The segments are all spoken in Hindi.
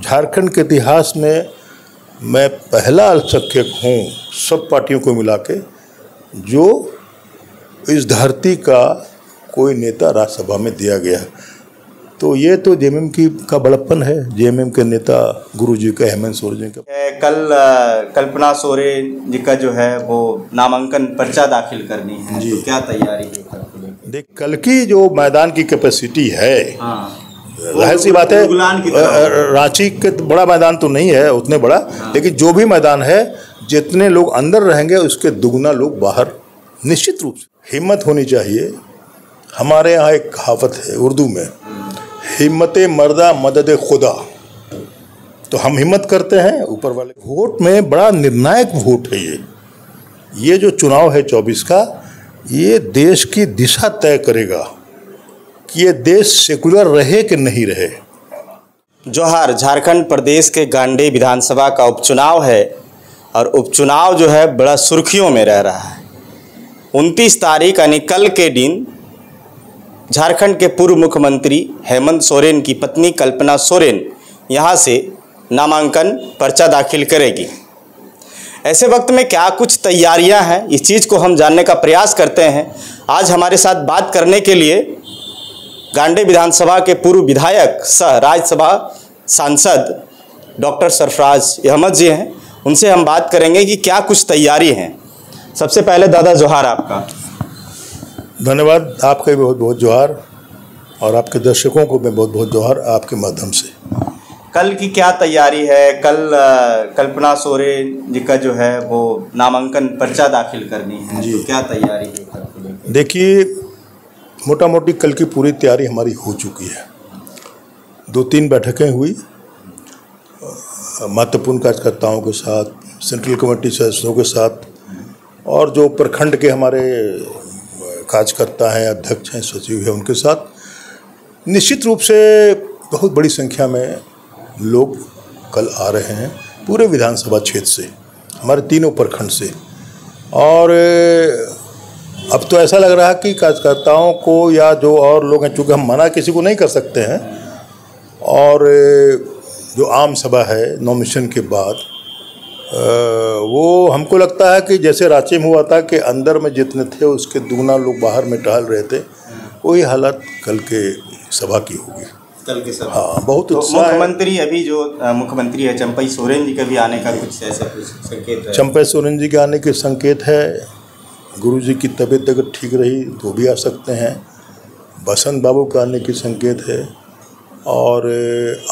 झारखंड के इतिहास में मैं पहला अल्पसंख्यक हूँ सब पार्टियों को मिला के जो इस धरती का कोई नेता राज्यसभा में दिया गया। तो ये तो जेएमएम का बड़प्पन है, जेएमएम के नेता गुरुजी का, हेमंत सोरेन जी का। कल कल्पना सोरेन जी का जो है वो नामांकन पर्चा दाखिल करनी है, तो क्या तैयारी है? देख, कल की जो मैदान की कैपेसिटी है, जाहिर सी बात है, रांची के बड़ा मैदान तो नहीं है उतने बड़ा, लेकिन जो भी मैदान है जितने लोग अंदर रहेंगे उसके दुगना लोग बाहर निश्चित रूप से। हिम्मत होनी चाहिए। हमारे यहाँ एक कहावत है उर्दू में, हिम्मते मर्दा मदद खुदा। तो हम हिम्मत करते हैं ऊपर वाले। वोट में बड़ा निर्णायक वोट है ये जो चुनाव है 24 का, ये देश की दिशा तय करेगा कि ये देश सेकुलर रहे कि नहीं रहे। जोहार, झारखंड प्रदेश के गांडी विधानसभा का उपचुनाव है और उपचुनाव जो है बड़ा सुर्खियों में रह रहा है। 29 तारीख यानी कल के दिन झारखंड के पूर्व मुख्यमंत्री हेमंत सोरेन की पत्नी कल्पना सोरेन यहाँ से नामांकन पर्चा दाखिल करेगी। ऐसे वक्त में क्या कुछ तैयारियां हैं, इस चीज़ को हम जानने का प्रयास करते हैं। आज हमारे साथ बात करने के लिए गांडी विधानसभा के पूर्व विधायक सह राज्यसभा सांसद डॉक्टर सरफराज अहमद जी हैं। उनसे हम बात करेंगे कि क्या कुछ तैयारी हैं। सबसे पहले दादा जोहार आपका। धन्यवाद, आपका भी बहुत बहुत जोहार और आपके दर्शकों को मैं बहुत बहुत जोहार आपके माध्यम से। कल की क्या तैयारी है? कल कल्पना सोरेन जी का जो है वो नामांकन पर्चा दाखिल करनी है, तो क्या तैयारी है? देखिए, मोटा मोटी कल की पूरी तैयारी हमारी हो चुकी है। 2-3 बैठकें हुई महत्वपूर्ण कार्यकर्ताओं के साथ, सेंट्रल कमेटी सदस्यों के साथ, और जो प्रखंड के हमारे कार्यकर्ता हैं, अध्यक्ष हैं, सचिव हैं, उनके साथ। निश्चित रूप से बहुत बड़ी संख्या में लोग कल आ रहे हैं पूरे विधानसभा क्षेत्र से, हमारे तीनों प्रखंड से। और अब तो ऐसा लग रहा है कि कार्यकर्ताओं को या जो और लोग हैं, चूँकि हम मना किसी को नहीं कर सकते हैं, और जो आम सभा है नॉमिनेशन के बाद, वो हमको लगता है कि जैसे रांची में हुआ था कि अंदर में जितने थे उसके दुगना लोग बाहर में टहल रहे थे, वही हालत कल के सभा की होगी। कल के सभा, हाँ, बहुत तो उत्साह। मुख्यमंत्री अभी जो मुख्यमंत्री है चंपई सोरेन जी का भी आने का कुछ ऐसे कुछ संकेत है? चंपई सोरेन जी के आने के संकेत है। गुरुजी की तबीयत अगर ठीक रही तो भी आ सकते हैं। बसंत बाबू का आने के संकेत है, और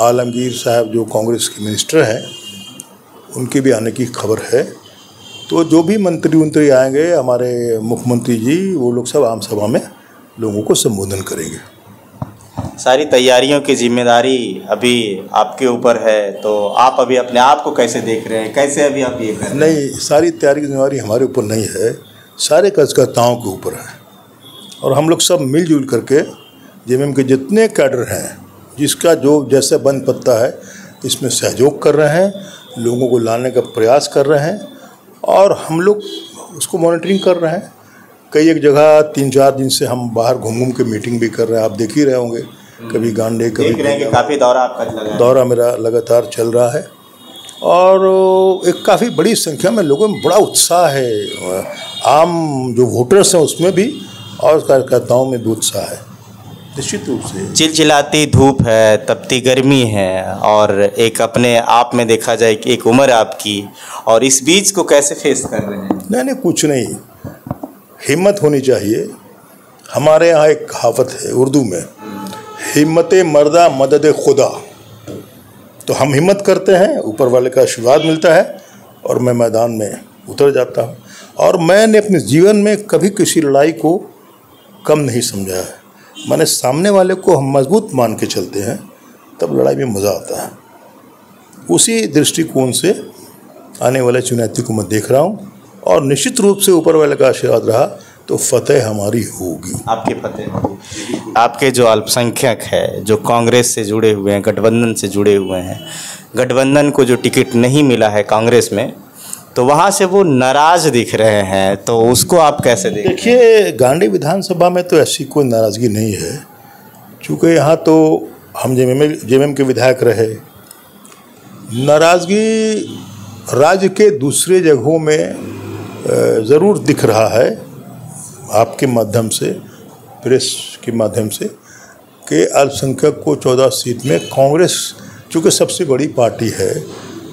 आलमगीर साहब जो कांग्रेस के मिनिस्टर हैं उनके भी आने की खबर है। तो जो भी मंत्री आएंगे, हमारे मुख्यमंत्री जी, वो लोग सब आम सभा में लोगों को संबोधन करेंगे। सारी तैयारियों की जिम्मेदारी अभी आपके ऊपर है, तो आप अभी अपने आप को कैसे देख रहे हैं? कैसे अभी आप ये कर रहे हैं? नहीं, सारी तैयारी की जिम्मेदारी हमारे ऊपर नहीं है, सारे कार्यकर्ताओं के ऊपर है। और हम लोग सब मिलजुल करके जेएमएम के जितने कैडर हैं, जिसका जो जैसे बंद पत्ता है, इसमें सहयोग कर रहे हैं, लोगों को लाने का प्रयास कर रहे हैं, और हम लोग उसको मॉनिटरिंग कर रहे हैं। कई एक जगह 3-4 दिन से हम बाहर घूम के मीटिंग भी कर रहे हैं। आप देख ही रहे होंगे, कभी गांडे, कभी काफ़ी दौरा आपका लगा है। दौरा मेरा लगातार चल रहा है, और एक काफ़ी बड़ी संख्या में लोगों में बड़ा उत्साह है। आम जो वोटर्स हैं उसमें भी, और कार्यकर्ताओं में भी उत्साह है निश्चित रूप से। चिलचिलाती धूप है, तपती गर्मी है, और एक अपने आप में देखा जाए कि एक उम्र आपकी, और इस बीच को कैसे फेस कर रहे हैं? नहीं, कुछ नहीं, हिम्मत होनी चाहिए। हमारे यहाँ एक कहावत है उर्दू में, हिम्मते मर्दा मदद खुदा। तो हम हिम्मत करते हैं, ऊपर वाले का आशीर्वाद मिलता है, और मैं मैदान में उतर जाता हूँ। और मैंने अपने जीवन में कभी किसी लड़ाई को कम नहीं समझा है। मैंने सामने वाले को हम मजबूत मान के चलते हैं, तब लड़ाई में मज़ा आता है। उसी दृष्टिकोण से आने वाले चुनौती को मैं देख रहा हूँ, और निश्चित रूप से ऊपर वाले का आशीर्वाद रहा तो फतेह हमारी होगी। आपकी फतेह। आपके जो अल्पसंख्यक है, जो कांग्रेस से जुड़े हुए हैं, गठबंधन से जुड़े हुए हैं, गठबंधन को जो टिकट नहीं मिला है कांग्रेस में, तो वहाँ से वो नाराज़ दिख रहे हैं, तो उसको आप कैसे देखिए, गांडी विधानसभा में तो ऐसी कोई नाराज़गी नहीं है, चूँकि यहाँ तो हम जेएमएम के विधायक रहे, नाराज़गी राज्य के दूसरे जगहों में ज़रूर दिख रहा है, आपके माध्यम से, प्रेस के माध्यम से, कि अल्पसंख्यक को 14 सीट में कांग्रेस चूँकि सबसे बड़ी पार्टी है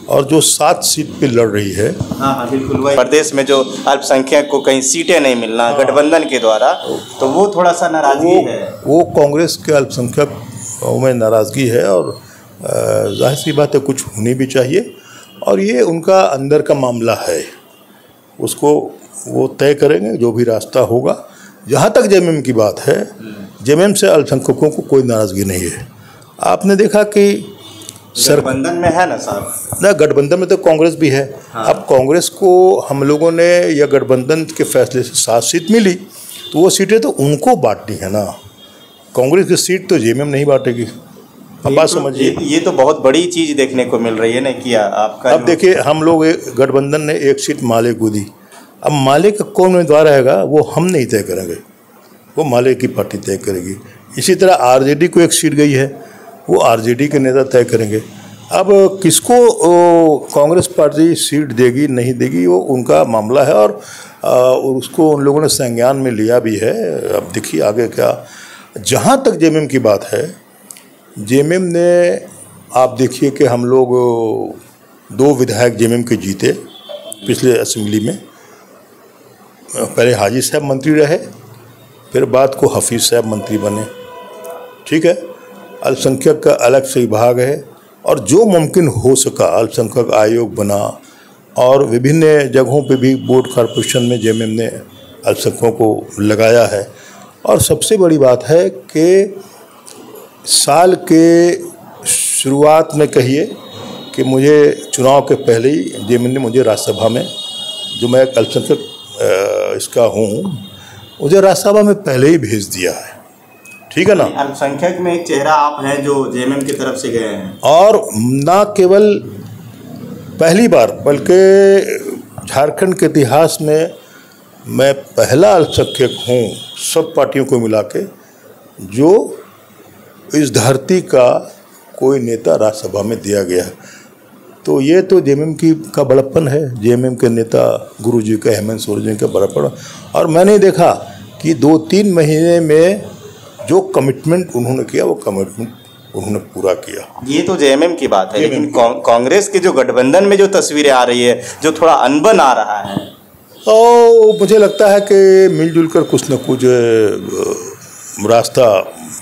और जो 7 सीट पे लड़ रही है। हाँ बिल्कुल, वही प्रदेश में जो अल्पसंख्यक को कहीं सीटें नहीं मिलना गठबंधन के द्वारा, तो वो थोड़ा सा नाराज़गी है। वो कांग्रेस के अल्पसंख्यक में नाराज़गी है और जाहिर सी बात है कुछ होनी भी चाहिए, और ये उनका अंदर का मामला है, उसको वो तय करेंगे जो भी रास्ता होगा। जहाँ तक जेएमएम की बात है, जेएमएम से अल्पसंख्यकों को कोई नाराज़गी नहीं है। आपने देखा कि गठबंधन में है ना साहब, ना गठबंधन में तो कांग्रेस भी है। हाँ। अब कांग्रेस को हम लोगों ने या गठबंधन के फैसले से 7 सीट मिली, तो वो सीटें तो उनको बांटनी है ना, कांग्रेस की सीट तो जेएमएम नहीं बांटेगी। अब बात समझिए, ये तो बहुत बड़ी चीज़ देखने को मिल रही है ना कि आपका। अब देखिए, हम लोग गठबंधन ने 1 सीट माले को दी, अब माले का कौन उम्मीदवार रहेगा वो हम नहीं तय करेंगे, वो माले की पार्टी तय करेगी। इसी तरह आरजेडी को 1 सीट गई है, वो आरजेडी के नेता तय करेंगे। अब किसको कांग्रेस पार्टी सीट देगी नहीं देगी वो उनका मामला है, और उसको उन लोगों ने संज्ञान में लिया भी है। अब देखिए आगे क्या। जहाँ तक जेएमएम की बात है, जेएमएम ने, आप देखिए कि हम लोग 2 विधायक जेएमएम के जीते पिछले असेंबली में। पहले हाजी साहब मंत्री रहे, फिर बाद को हफीज़ साहब मंत्री बने। ठीक है, अल्पसंख्यक का अलग से विभाग है, और जो मुमकिन हो सका अल्पसंख्यक आयोग बना, और विभिन्न जगहों पे भी बोर्ड कॉर्पोरेशन में जेएमएम ने अल्पसंख्यकों को लगाया है। और सबसे बड़ी बात है कि साल के शुरुआत में कहिए कि मुझे चुनाव के पहले ही जेएमएम ने मुझे राज्यसभा में, जो मैं एक अल्पसंख्यक इसका हूँ, मुझे राज्यसभा में पहले ही भेज दिया है। ठीक है ना, अल्पसंख्यक में एक चेहरा आप हैं जो जेएमएम की तरफ से गए हैं, और ना केवल पहली बार बल्कि झारखंड के इतिहास में मैं पहला अल्पसंख्यक हूँ सब पार्टियों को मिला के, जो इस धरती का कोई नेता राज्यसभा में दिया गया। तो ये तो जेएमएम का बड़प्पन है, जेएमएम के नेता गुरुजी का, हेमंत सोरेन का बड़प्पन। और मैंने देखा कि 2-3 महीने में जो कमिटमेंट उन्होंने किया, वो कमिटमेंट उन्होंने पूरा किया। ये तो जेएमएम की बात है, लेकिन कांग्रेस के जो गठबंधन में जो तस्वीरें आ रही है, जो थोड़ा अनबन आ रहा है, तो मुझे लगता है कि मिलजुल कर कुछ न कुछ रास्ता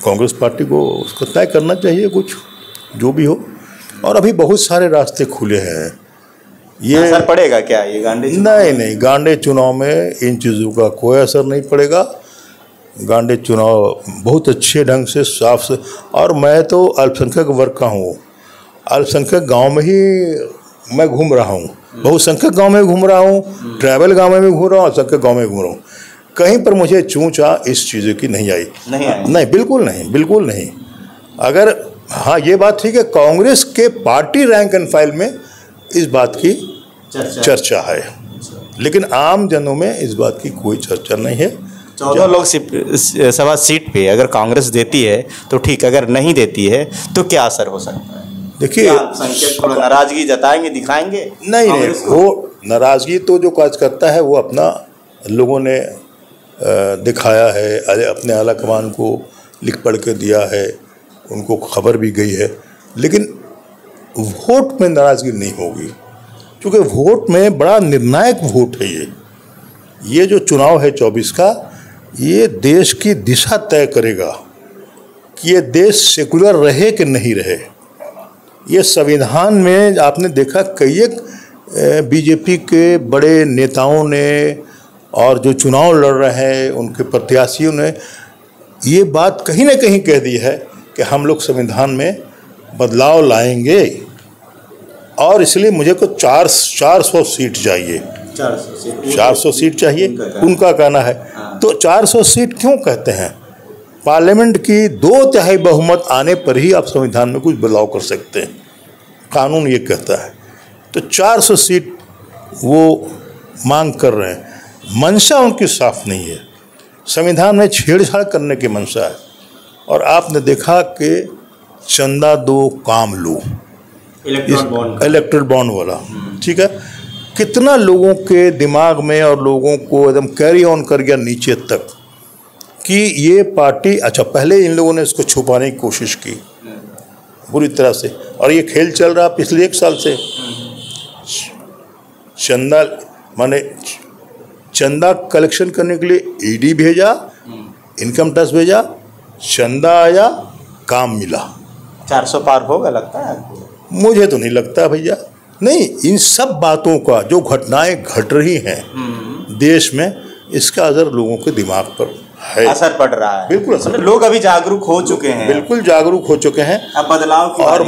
कांग्रेस पार्टी को उसको तय करना चाहिए, कुछ जो भी हो। और अभी बहुत सारे रास्ते खुले हैं। ये असर पड़ेगा क्या ये गांडे चुनाव? नहीं, गांडे चुनाव में इन चीज़ों का कोई असर नहीं पड़ेगा। गांडे चुनाव बहुत अच्छे ढंग से साफ से, और मैं तो अल्पसंख्यक वर्ग का हूँ, अल्पसंख्यक गांव में ही मैं घूम रहा हूँ, बहुसंख्यक गांव में घूम रहा हूँ, ट्राइबल गांव में भी घूम रहा हूँ, अल्पसंख्यक गांव में घूम रहा हूँ। कहीं पर मुझे चूँ-चा इस चीज़ों की नहीं आई। नहीं, बिल्कुल नहीं। अगर हाँ, ये बात ठीक है, कांग्रेस के पार्टी रैंक एंड फाइल में इस बात की चर्चा है, लेकिन आम जनों में इस बात की कोई चर्चा नहीं है। 14 लोकसभा सीट पे अगर कांग्रेस देती है तो ठीक, अगर नहीं देती है तो क्या असर हो सकता है? देखिए, संकेत थोड़ा नाराजगी जताएंगे, दिखाएंगे? नहीं, वो नाराजगी तो जो काज करता है वो अपना लोगों ने दिखाया है, अपने आला कमान को लिख पढ़ के दिया है, उनको खबर भी गई है। लेकिन वोट में नाराजगी नहीं होगी, क्योंकि वोट में बड़ा निर्णायक वोट है। ये जो चुनाव है 24 का, ये देश की दिशा तय करेगा कि ये देश सेकुलर रहे कि नहीं रहे। ये संविधान में आपने देखा कई एक बीजेपी के बड़े नेताओं ने और जो चुनाव लड़ रहे हैं उनके प्रत्याशियों ने ये बात कहीं ना कहीं कह दी है कि हम लोग संविधान में बदलाव लाएंगे, और इसलिए मुझे को 400 सीट चाहिए। 400 सीट चाहिए, उनका कहना है। तो 400 सीट क्यों कहते हैं? पार्लियामेंट की 2/3 बहुमत आने पर ही आप संविधान में कुछ बदलाव कर सकते हैं, कानून ये कहता है। तो 400 सीट वो मांग कर रहे हैं। मंशा उनकी साफ नहीं है, संविधान में छेड़छाड़ करने की मंशा है। और आपने देखा कि चंदा दो काम लो, इलेक्ट्रल बॉन्ड वाला, ठीक है। कितना लोगों के दिमाग में और लोगों को एकदम कैरी ऑन कर गया नीचे तक कि ये पार्टी, अच्छा पहले इन लोगों ने इसको छुपाने की कोशिश की बुरी तरह से, और ये खेल चल रहा पिछले 1 साल से। चंदा माने चंदा कलेक्शन करने के लिए ईडी भेजा, इनकम टैक्स भेजा, चंदा आया, काम मिला। 400 पार होगा लगता है? मुझे तो नहीं लगता भैया। नहीं, इन सब बातों का जो घटनाएं घट रही हैं देश में, इसका असर लोगों के दिमाग पर है, असर पड़ रहा है। बिल्कुल असर। लोग अभी जागरूक हो चुके हैं, बिल्कुल जागरूक हो चुके हैं। अब बदलाव की और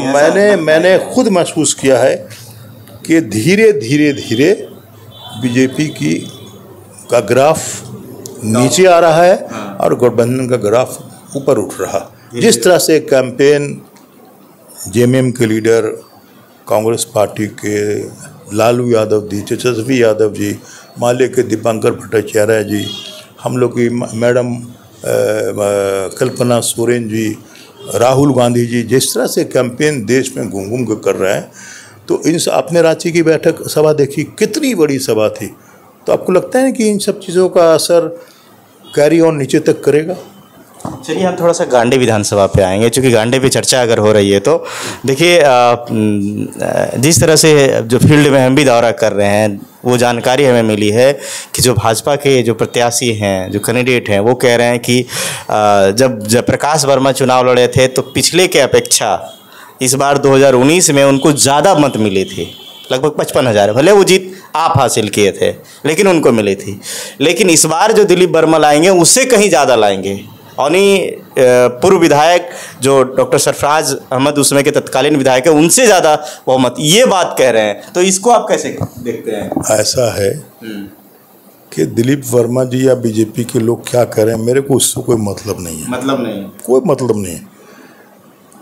मैंने खुद महसूस किया है कि धीरे धीरे बीजेपी का ग्राफ नीचे आ रहा है और गठबंधन का ग्राफ ऊपर उठ रहा। जिस तरह से कैंपेन जेएमएम के लीडर, कांग्रेस पार्टी के लालू यादव जी, तेजस्वी यादव जी, माले के दीपांकर भट्टाचार्य जी, हम लोग की मैडम कल्पना सोरेन जी, राहुल गांधी जी, जिस तरह से कैंपेन देश में घूम घूम कर रहे हैं, तो इन आपने रांची की बैठक सभा देखी, कितनी बड़ी सभा थी। तो आपको लगता है कि इन सब चीज़ों का असर कैरी ऑन नीचे तक करेगा? चलिए हम थोड़ा सा गांडे विधानसभा पे आएंगे, क्योंकि गांडे पे चर्चा अगर हो रही है तो देखिए, जिस तरह से जो फील्ड में हम भी दौरा कर रहे हैं, वो जानकारी हमें मिली है कि जो भाजपा के जो प्रत्याशी हैं, जो कैंडिडेट हैं, वो कह रहे हैं कि जब प्रकाश वर्मा चुनाव लड़े थे तो पिछले के अपेक्षा इस बार 2019 में उनको ज़्यादा मत मिले थे, लगभग 55,000। भले वो जीत आप हासिल किए थे लेकिन उनको मिली थी। लेकिन इस बार जो दिलीप वर्मा लाएंगे उससे कहीं ज़्यादा लाएंगे। और पूर्व विधायक जो डॉक्टर सरफराज अहमद उसमें के तत्कालीन विधायक है, उनसे ज़्यादा बहुमत, ये बात कह रहे हैं। तो इसको आप कैसे देखते हैं? ऐसा है कि दिलीप वर्मा जी या बीजेपी के लोग क्या कह रहे हैं, मेरे को उससे कोई मतलब नहीं है। मतलब नहीं? कोई मतलब नहीं है।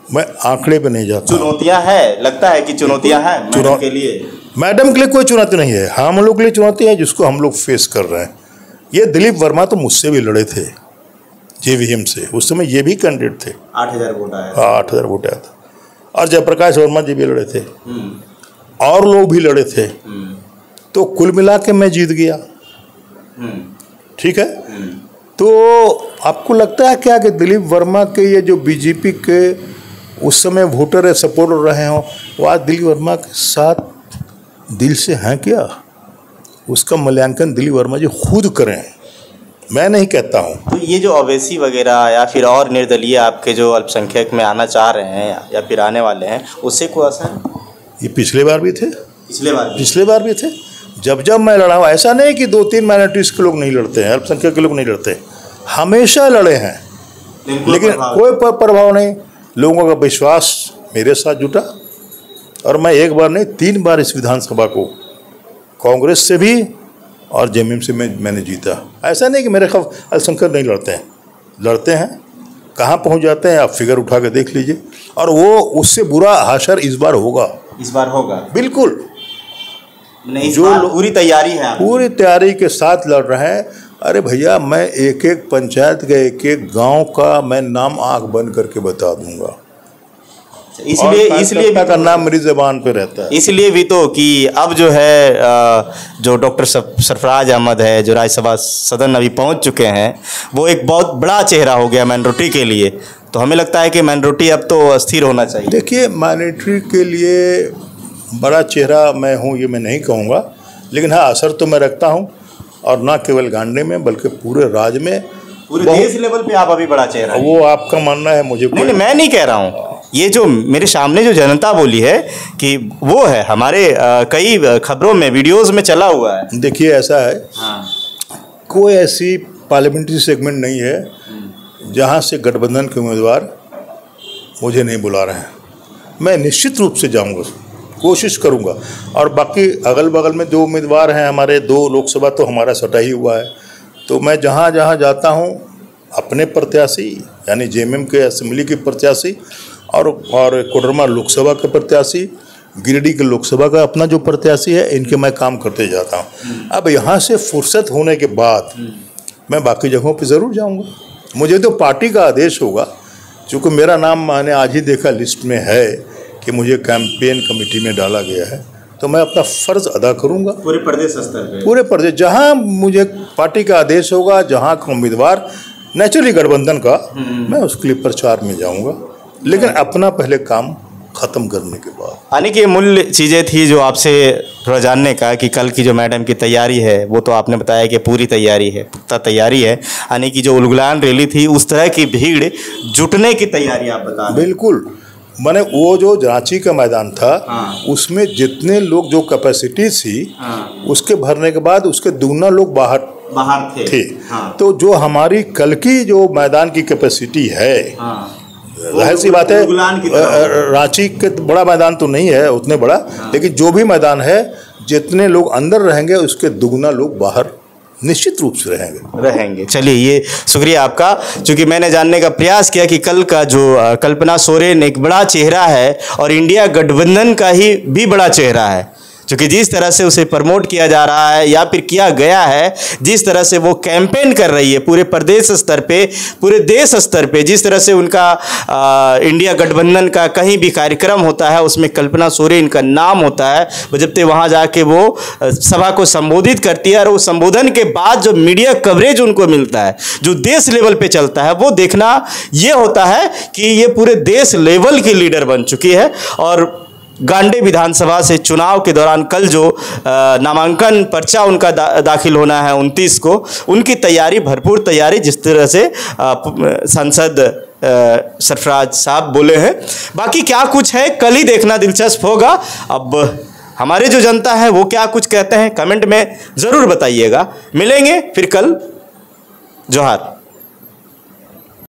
मैं आंकड़े पे नहीं जाता। चुनौतियां है, लगता है कि चुनौतियां हैं मैडम के लिए? मैडम के लिए कोई चुनौती नहीं है, हम लोग के लिए चुनौती है जिसको हम लोग फेस कर रहे हैं। ये दिलीप वर्मा तो मुझसे भी लड़े थे जेवीएम से, उस समय ये भी कैंडिडेट थे। 8,000 वोट आया। हाँ, 8,000 वोट आया था। और जयप्रकाश वर्मा जी भी लड़े थे और लोग भी लड़े थे। तो कुल मिला के मैं जीत गया, ठीक है। तो आपको लगता है क्या कि दिलीप वर्मा के ये जो बीजेपी के उस समय वोटर है, सपोर्टर रहे हों, वो आज दिलीप वर्मा के साथ दिल से हैं क्या? उसका मूल्यांकन दिलीप वर्मा जी खुद करें, मैं नहीं कहता हूँ। तो ये जो ओवैसी वगैरह या फिर और निर्दलीय आपके जो अल्पसंख्यक में आना चाह रहे हैं या फिर आने वाले हैं, उससे कोई असर? ये पिछले बार भी थे, पिछले बार भी थे। जब मैं लड़ा हूँ, ऐसा नहीं कि 2-3 माइनॉरिटीज़ के लोग नहीं लड़ते हैं, अल्पसंख्यक के लोग नहीं लड़ते, हमेशा लड़े हैं। लेकिन कोई प्रभाव नहीं, लोगों का विश्वास मेरे साथ जुटा और मैं एक बार नहीं 3 बार इस विधानसभा को कांग्रेस से भी और जेएमएम से मैंने जीता। ऐसा नहीं कि मेरे खिलाफ अल्पसंख्यक नहीं लड़ते हैं। कहाँ पहुँच जाते हैं आप फिगर उठा के देख लीजिए। और वो उससे बुरा हाशर इस बार होगा। बिल्कुल नहीं, जो पूरी तैयारी है, पूरी तैयारी के साथ लड़ रहे हैं। अरे भैया, मैं एक पंचायत का एक गांव का मैं नाम आंख बंद करके बता दूंगा। इसलिए का नाम मेरी ज़बान पे रहता है। इसलिए भी तो कि अब जो है जो डॉक्टर सरफराज अहमद है, जो राज्यसभा सदन अभी पहुंच चुके हैं, वो एक बहुत बड़ा चेहरा हो गया माइनॉरिटी के लिए। तो हमें लगता है कि माइनॉरिटी अब तो अस्थिर होना चाहिए। देखिए, माइनॉरिटी के लिए बड़ा चेहरा मैं हूँ ये मैं नहीं कहूँगा, लेकिन हाँ असर तो मैं रखता हूँ, और ना केवल गांडे में बल्कि पूरे राज्य में, पूरे देश लेवल पे आप अभी बड़ा चेहरा। वो आपका मानना है, मुझे नहीं, मैं नहीं कह रहा हूँ। ये जो मेरे सामने जो जनता बोली है कि वो है, हमारे कई खबरों में, वीडियोस में चला हुआ है। देखिए, ऐसा है, कोई ऐसी पार्लियामेंट्री सेगमेंट नहीं है जहाँ से गठबंधन के उम्मीदवार मुझे नहीं बुला रहे हैं। मैं निश्चित रूप से जाऊँगा, कोशिश करूंगा। और बाकी अगल बगल में जो उम्मीदवार हैं हमारे, 2 लोकसभा तो हमारा सटा ही हुआ है, तो मैं जहाँ जहाँ जाता हूँ अपने प्रत्याशी यानी जेएमएम के असेंबली के प्रत्याशी और कोडरमा लोकसभा के प्रत्याशी, गिरिडीह के लोकसभा का अपना जो प्रत्याशी है, इनके मैं काम करते जाता हूँ। अब यहाँ से फुर्सत होने के बाद मैं बाकी जगहों पर ज़रूर जाऊँगा। मुझे तो पार्टी का आदेश होगा, चूँकि मेरा नाम मैंने आज ही देखा लिस्ट में है कि मुझे कैंपेन कमेटी में डाला गया है तो मैं अपना फ़र्ज़ अदा करूंगा पूरे प्रदेश स्तर पे। पूरे प्रदेश जहां मुझे पार्टी का आदेश होगा, जहां का उम्मीदवार नेचुरली गठबंधन का, मैं उसके लिए प्रचार में जाऊंगा, लेकिन अपना पहले काम ख़त्म करने के बाद। यानी कि मूल चीज़ें थी जो आपसे थोड़ा जानने का कि कल की जो मैडम की तैयारी है वो तो आपने बताया कि पूरी तैयारी है, पुख्ता तैयारी है। यानी कि जो उलगुलान रैली थी उस तरह की भीड़ जुटने की तैयारी आप बता रहे हैं। बिल्कुल, मैंने वो जो रांची का मैदान था उसमें जितने लोग, जो कैपेसिटी थी उसके भरने के बाद उसके दुगना लोग बाहर थे। तो जो हमारी कल की जो मैदान की कैपेसिटी है, जाहिर सी बात है रांची के बड़ा मैदान तो नहीं है उतने बड़ा, लेकिन जो भी मैदान है जितने लोग अंदर रहेंगे उसके दुगना लोग बाहर निश्चित रूप से रहेंगे। चलिए, ये शुक्रिया आपका, क्योंकि मैंने जानने का प्रयास किया कि कल का जो कल्पना सोरेन एक बड़ा चेहरा है और इंडिया गठबंधन का ही भी बड़ा चेहरा है, क्योंकि जिस तरह से उसे प्रमोट किया जा रहा है या फिर किया गया है, जिस तरह से वो कैंपेन कर रही है पूरे प्रदेश स्तर पे, पूरे देश स्तर पे, जिस तरह से उनका इंडिया गठबंधन का कहीं भी कार्यक्रम होता है उसमें कल्पना सोरेन का नाम होता है, जब वहाँ जाके वो सभा को संबोधित करती है और वो संबोधन के बाद जो मीडिया कवरेज उनको मिलता है, जो देश लेवल पे चलता है, वो देखना ये होता है कि ये पूरे देश लेवल की लीडर बन चुकी है। और गांडे विधानसभा से चुनाव के दौरान कल जो नामांकन पर्चा उनका दाखिल होना है 29 को, उनकी तैयारी, भरपूर तैयारी, जिस तरह से सांसद सरफराज साहब बोले हैं। बाकी क्या कुछ है कल ही देखना दिलचस्प होगा। अब हमारे जो जनता है वो क्या कुछ कहते हैं कमेंट में ज़रूर बताइएगा। मिलेंगे फिर कल। जोहार।